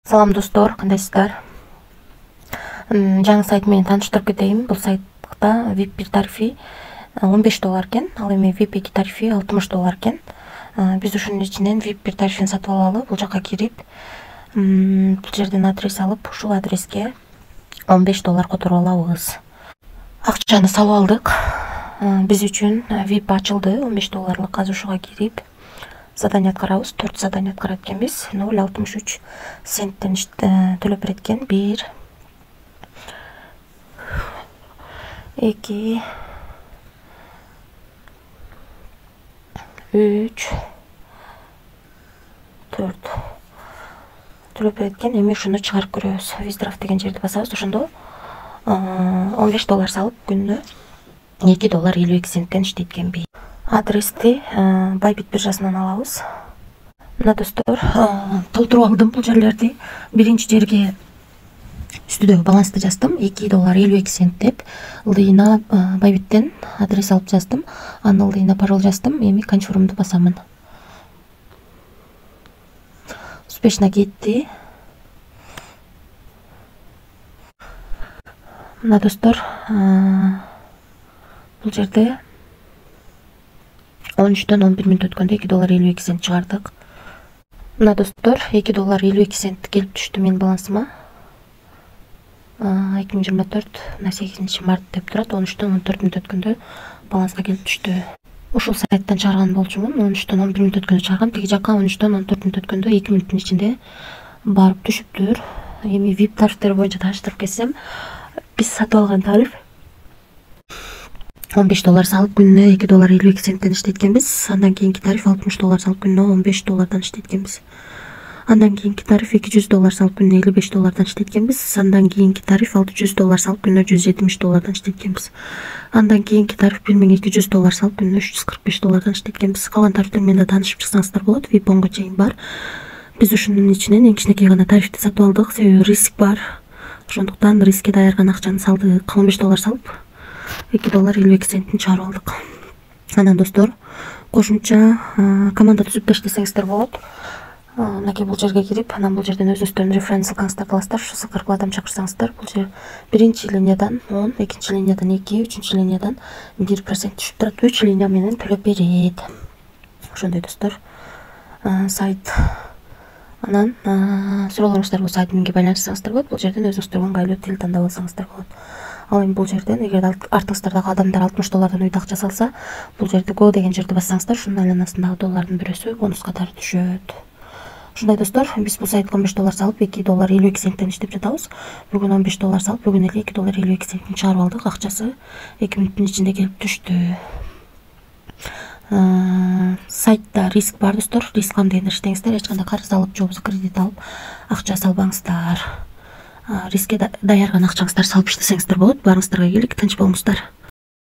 Салам достор, кандайсыздар? Жаңы сайт менен тааныштырып кетейин. Бул сайтта VIP 1 тарифи $15 экен, ал эми VIP 2 тарифи $60 экен. Биз ушунун ичинен VIP 1 тарифин сатып алалы. Бул жака кирип, бул жерден адрес алып, ушул адреске $15 которуп алабыз. Акчаны салып алдык. Биз үчүн VIP ачылды, $15. Азыр ушуга кирип задание аткарабыз. 4 задание аткарат экенбиз. 0,63 центтен төлөп берет экен. 1 2 3 4 төлөп берет экен. Эми ушуну чыгарып көрөбүз. Виздраф деген жерди басабыз. Ошондо $15 салып күнүнө $2.52 иштейт экен. Адрести Bybit биржасынан алабыз. Мына достор, толтуруп алдым бул жерлерди. Биринчи жерге үстүдөгү балансты жаздым, $2.52 деп. Ылдыйына Bybit'тен адрес алып жаздым. Анын ылдыйына пароль жаздым. Эми конфирмду басамын. Успешно кетти. Мына достор, бул жерде 13-төн 11 мүнөт өткөндө $2.52 чыгардык. Мына достор, $2.52 келип түштү менин балансыма. 2024 8 март деп турат. 13-төн 14 мүнөт өткөндө баланска келип түштү. Ушул сайттан чыгарган болчумун. 13-төн 11 мүнөт өткөндө чыгаргам. Тиги жака 13-төн 14 мүнөт өткөндө 2 мүнөттүн ичинде барып түшүптүр. Эми VIP тарифтери боюнча тааныштырып кетсем, биз сатып алган тариф $15 салып күнүнө $2.52 иштейт экенбиз. Андан кийинки тариф $60 салып күнүнө $15 иштейт экенбиз. Андан кийинки тариф $200 салып күнүнө $55 иштейт экенбиз. Андан кийинки тариф $600 салып күнүнө $170 иштейт экенбиз. Андан кийинки тариф $1200 салып күнүнө $345 иштейт экенбиз. Калган тарифтер менен да таанышып чыксаңыздар болот. VIP 10га чейин бар. Биз ушунун ичинен эң кичинекей гана тарифти сатып алдык. Себеби риск бар. Ошондуктан рискке даярган акчаны салдык. $15 салып $2.52 чыгарып алдык. Анан достор, кошумча команда түзүп да иштесеңиздер болот. Мынакей бул жерге кирип, анан бул жерден өзүңүздөрдүн референс ссылкаңыздарды аласыздар. Ошол ссылка аркылуу адам чакырсаңыздар, бул жер биринчи линиядан 10, экинчи линиядан 2, үчүнчү линиядан 1% түшүп турат. 3 линия менен төлөп берет. Ошондой достор. Сайт. Анан суроолоруңуздар болсо админге байланышсаңыздар болот. Бул жерден өзүңүздөр ыңгайлуу тил тандап алсаңыздар болот. Ал эми бул жерден эгер артыңыздардагы адамдар $60 үйдө акча салса, бул жерде go деген жерди бассаңыздар, ушунун айланасындагы доллардын бирөөсү бонус катары түшөт. Ушундай достор, биз бул сайтка $15 салып $2.52 иштеп жатабыз. Бүгүн $15 салып, бүгүн эле $2.52 чыгарып алдык. Акчасы 2 мүнөттүн ичинде келип түштү. Сайтта риск бар достор. Риск кандайдыр иштеңиздер, эч кандай карыз алып, же болбосо кредит алып акча салбаңыздар. Рискке даярган акчаңыздар салып иштесеңиздер болот. Баарыңыздарга ийгилик, тынч болуңуздар.